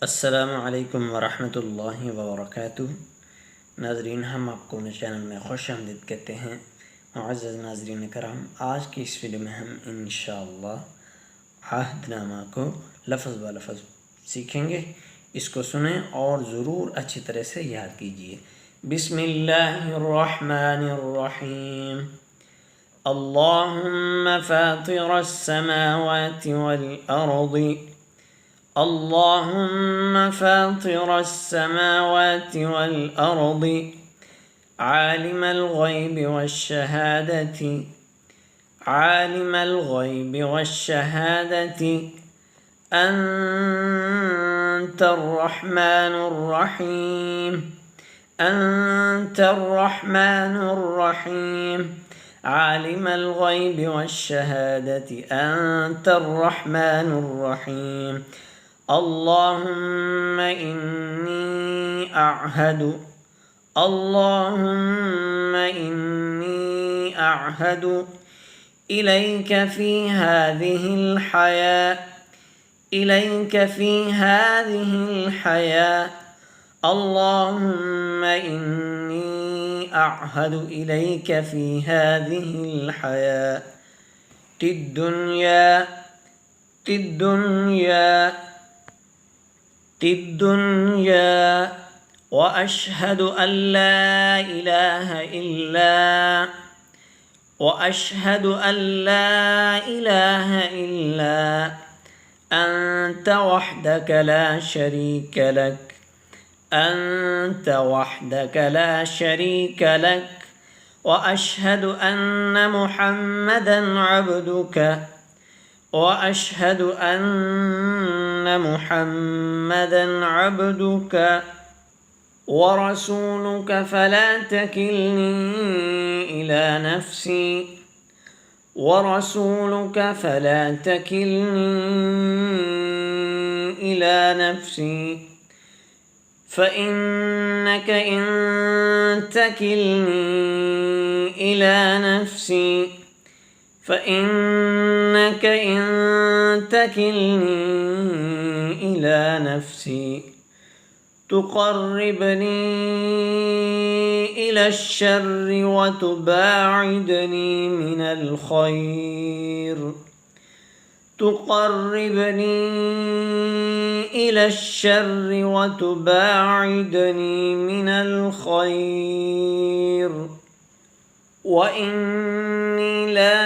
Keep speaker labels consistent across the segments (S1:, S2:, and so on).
S1: अस्सलामुअलैकुम वरहमतुल्लाहि वबरकातुह। नाजरीन, हम आपको अपने चैनल में खुश आमदीद कहते हैं। मुअज़्ज़ज़ नाजरीन कराम, आज की इस वीडियो में हम इंशाअल्लाह अहदनामा को लफ्ज़ ब लफ्ज़ सीखेंगे। इसको सुनें और ज़रूर अच्छी तरह से याद कीजिए। बिस्मिल्लाहिर्रहमानिर्रहीम। अल्लाहुम्मा फ़ातिरस-समावाति वल अर्दि اللهم فاطر السماوات والأرض عالم الغيب والشهادة أنت الرحمن الرحيم عالم الغيب والشهادة أنت الرحمن الرحيم اللهم إني أعهد إليك في هذه الحياة اللهم إني أعهد إليك في هذه الحياة الدنيا وأشهد أن لا إله إلا أنت وحدك لا شريك لك وأشهد أن محمدا عبدك ورسولك فلا تكلني إلى نفسي فإنك إن تكلني إلى نفسي تقربني إلى الشر وتباعدني من الخير وإني لا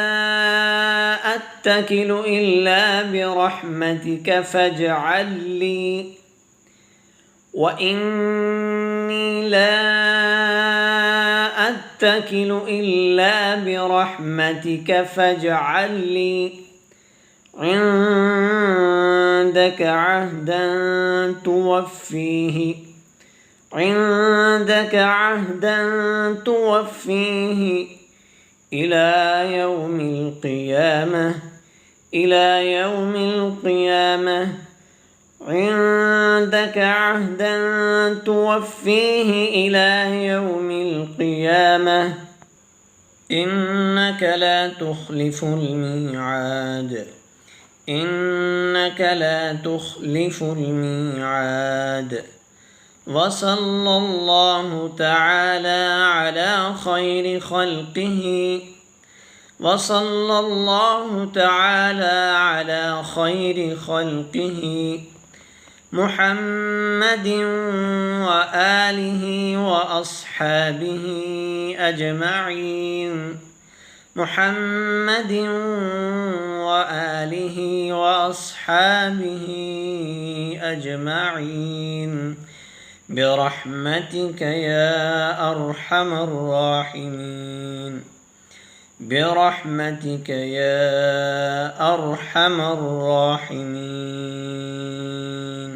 S1: أتكل إلا برحمتك فاجعل لي عندك عهدا توفيه إلى يوم القيامة عندك عهدا توفيه إلى يوم القيامة إنك لا تخلف الميعاد وصلى الله تعالى على خير خلقه محمد وآله وأصحابه أجمعين برحمتك يا أرحم الراحمين.